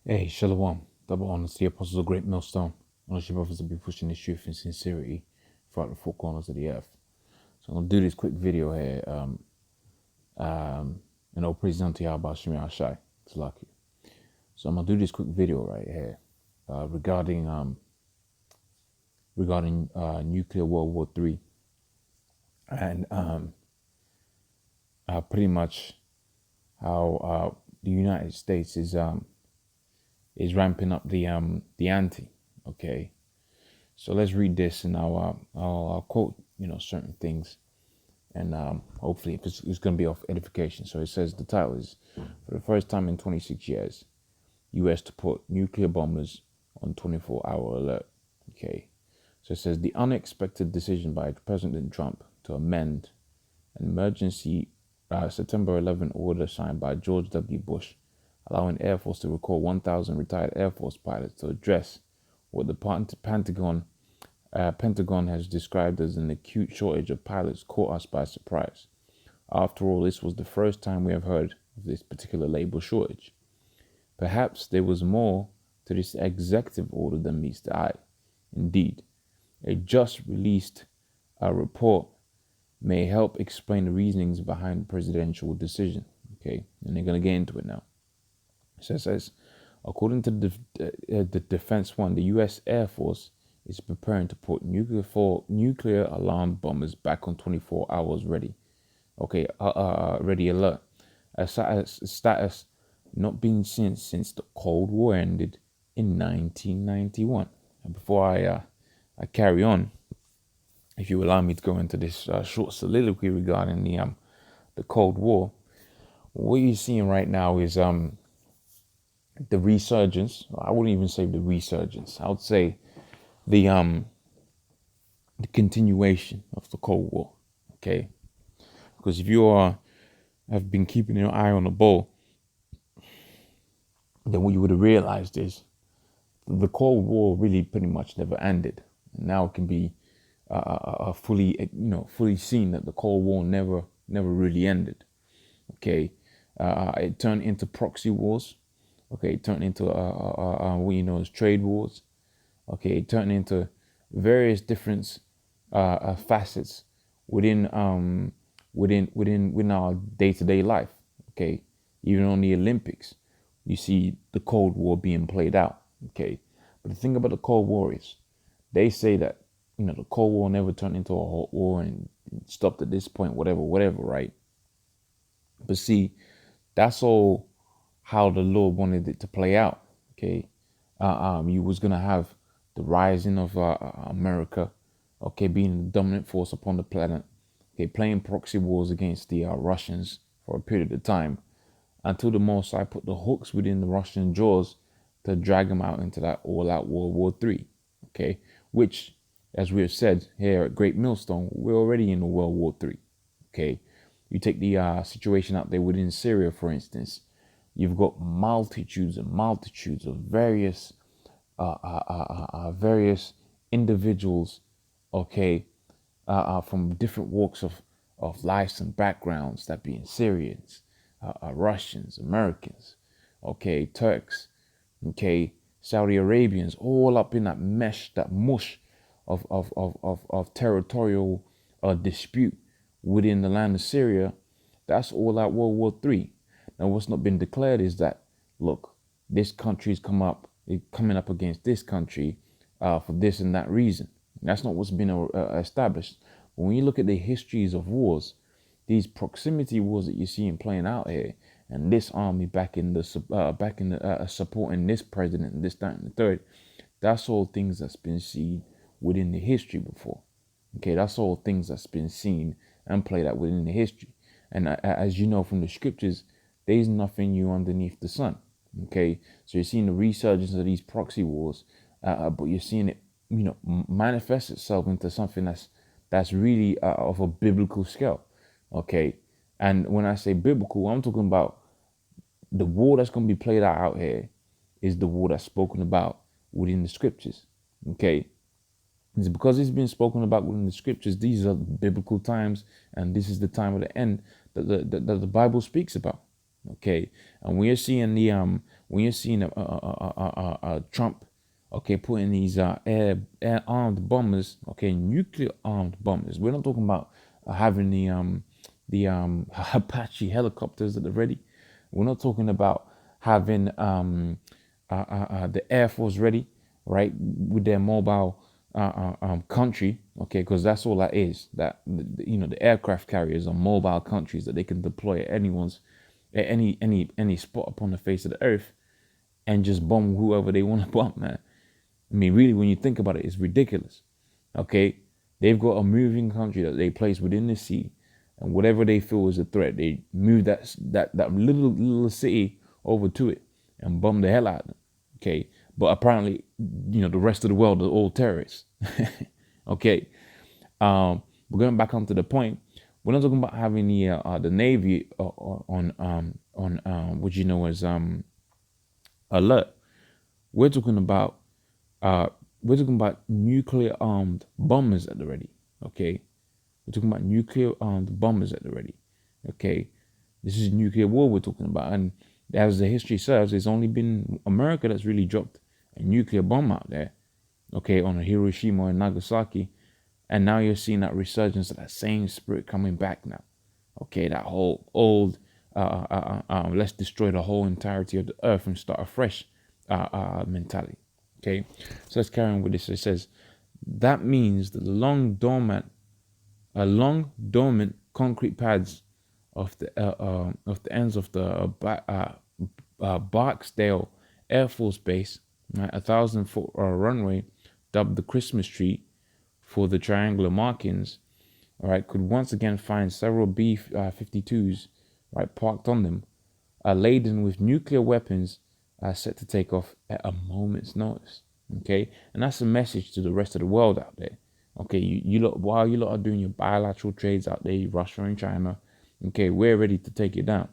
Hey, Shalom, double honors to the apostles of GreatMillStone. Honors your brothers to be pushing this truth and sincerity throughout the four corners of the earth. So I'm going to do this quick video here. Praise unto Yahweh Shemir Ashai. It's lucky. So I'm going to do this quick video right here regarding nuclear World War III and pretty much how the United States is ramping up the ante. Okay, so let's read this, and I'll quote certain things, and hopefully it's going to be of edification. So it says, the title is, for the first time in 26 years, U.S. to put nuclear bombers on 24-hour alert. Okay, so it says, the unexpected decision by President Trump to amend an emergency September 11 order signed by George W. Bush, allowing Air Force to recall 1,000 retired Air Force pilots to address what the Pentagon has described as an acute shortage of pilots, caught us by surprise. After all, this was the first time we have heard of this particular labor shortage. Perhaps there was more to this executive order than meets the eye. Indeed, a just released report may help explain the reasonings behind the presidential decision. Okay, and they're going to get into it now. So it says, according to the Defense One, the U.S. Air Force is preparing to put nuclear alarm bombers back on 24 hours ready. Okay, ready alert. A status not been seen since the Cold War ended in 1991. And before I carry on, if you allow me to go into this short soliloquy regarding the Cold War, what you're seeing right now is the resurgence. I wouldn't even say the resurgence. I would say the continuation of the Cold War. Okay, because if you have been keeping your eye on the ball, then what you would have realized is the Cold War really pretty much never ended. And now it can be fully seen that the Cold War never really ended. Okay, it turned into proxy wars. Okay, it turned into what you know as trade wars. Okay, it turned into various different facets within our day-to-day life. Okay, even on the Olympics, you see the Cold War being played out. Okay, but the thing about the Cold War is, they say that the Cold War never turned into a hot war and stopped at this point, whatever, right? But see, that's all how the Lord wanted it to play out. Okay, you was gonna have the rising of America, okay, being the dominant force upon the planet, okay, playing proxy wars against the Russians for a period of time, until the Most High put the hooks within the Russian jaws to drag them out into that all-out World War III. Okay, which, as we have said here at GreatMillStone, we're already in the World War III. Okay, you take the situation out there within Syria, for instance. You've got multitudes and multitudes of various individuals, okay, from different walks of lives and backgrounds, that being Syrians, Russians, Americans, okay, Turks, okay, Saudi Arabians, all up in that mush of territorial dispute within the land of Syria. That's all out World War III. Now, what's not been declared is that, look, this country's coming up against this country for this and that reason. That's not what's been established. But when you look at the histories of wars, these proximity wars that you're seeing playing out here, and this army back in the supporting this president and this, that, and the third, that's all things that's been seen within the history before. Okay, that's all things that's been seen and played out within the history. And as you know from the scriptures, there's nothing new underneath the sun. Okay, so you're seeing the resurgence of these proxy wars, but you're seeing it, manifest itself into something that's really of a biblical scale. Okay, and when I say biblical, I'm talking about the war that's going to be played out here is the war that's spoken about within the scriptures. Okay, it's because it's been spoken about within the scriptures. These are biblical times, and this is the time of the end that the Bible speaks about. Okay, and we are seeing when you're seeing Trump, okay, putting these air armed bombers, okay, nuclear armed bombers. We're not talking about having the Apache helicopters at the ready. We're not talking about having the Air Force ready, right, with their mobile country, okay, because that's all that is. That the aircraft carriers are mobile countries that they can deploy at any spot upon the face of the earth and just bomb whoever they want to bomb, man. I mean, really, when you think about it, it's ridiculous. Okay, they've got a moving country that they place within the sea, and whatever they feel is a threat, they move that little city over to it and bomb the hell out of them. Okay, but apparently, the rest of the world are all terrorists. Okay, we're going back onto the point. We're not talking about having the Navy on what you know as alert. We're talking about nuclear armed bombers at the ready. Okay, we're talking about nuclear armed bombers at the ready. Okay, this is nuclear war we're talking about, and as the history serves, it's only been America that's really dropped a nuclear bomb out there. Okay, on Hiroshima and Nagasaki, and now you're seeing that resurgence of that same spirit coming back now. Okay, that whole old let's destroy the whole entirety of the earth and start afresh mentality. Okay, so let's carry on with this. It says that means that the long dormant concrete pads of the ends of the Barksdale Air Force Base, right, 1,000-foot runway, dubbed the Christmas tree for the triangular markings, all right, could once again find several B-52s, right, parked on them, laden with nuclear weapons, set to take off at a moment's notice. Okay, and that's a message to the rest of the world out there. Okay, you lot, while you lot are doing your bilateral trades out there, Russia and China, okay, we're ready to take it down.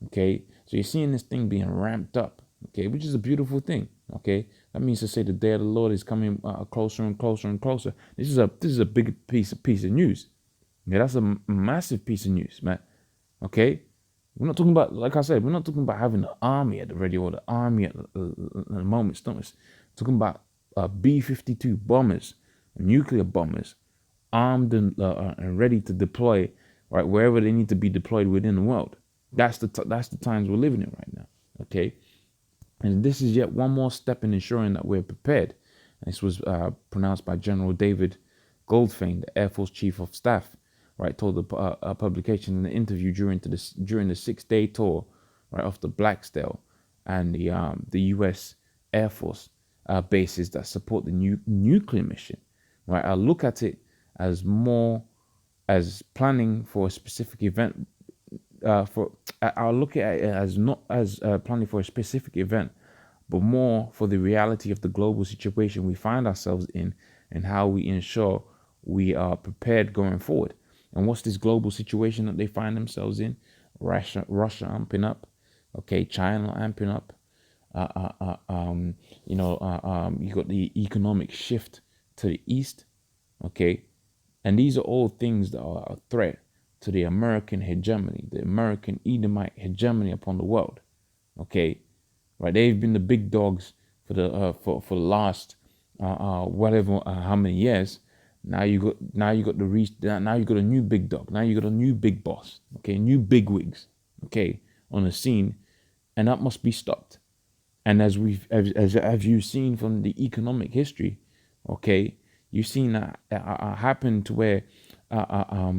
Okay, so you're seeing this thing being ramped up, okay, which is a beautiful thing. Okay, that means to say the day of the Lord is coming closer and closer and closer. This is a big piece of news. Yeah, that's a massive piece of news, man. Okay, we're not talking about, like I said, we're not talking about having the army at the ready or the army at the moment's notice. We're talking about B-52 bombers, nuclear bombers, armed and ready to deploy, right, wherever they need to be deployed within the world. That's the times we're living in right now. Okay, and this is yet one more step in ensuring that we're prepared. And this was pronounced by General David Goldfein, the Air Force Chief of Staff, right, told the publication in an interview during the 6-day tour, right, of the Blackstell and the U.S. Air Force bases that support the nuclear mission. Right, I look at it as more as planning for a specific event. I'll look at it as not as planning for a specific event, but more for the reality of the global situation we find ourselves in and how we ensure we are prepared going forward. And what's this global situation that they find themselves in? Russia amping up, okay, China amping up. You got the economic shift to the east, okay, and these are all things that are a threat to the American hegemony, the American Edomite hegemony upon the world. Okay, right? They've been the big dogs for the last how many years. Now you got now you got a new big dog. Now you got a new big boss. Okay, new big wigs. Okay, on the scene, and that must be stopped. And as you've seen from the economic history, okay, you've seen that happen to where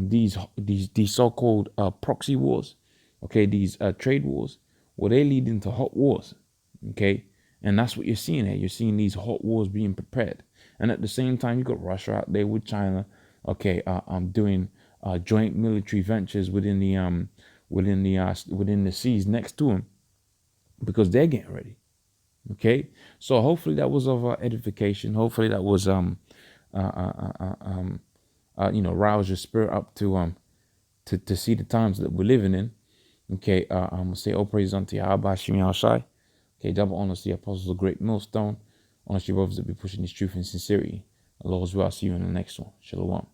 these so-called proxy wars, okay, these trade wars, well, they lead into hot wars, okay, and that's what you're seeing here. You're seeing these hot wars being prepared, and at the same time, you got Russia out there with China, okay, doing joint military ventures within the seas next to them, because they're getting ready. Okay, so hopefully that was of edification. Hopefully that was rouse your spirit up to see the times that we're living in. Okay, I'm gonna say all praise unto Yahweh Hashem Yahushai. Okay, double honors to the apostles of GreatMillStone. Honors to your brothers that be pushing this truth in sincerity. Allah's will. I'll see you in the next one. Shalom.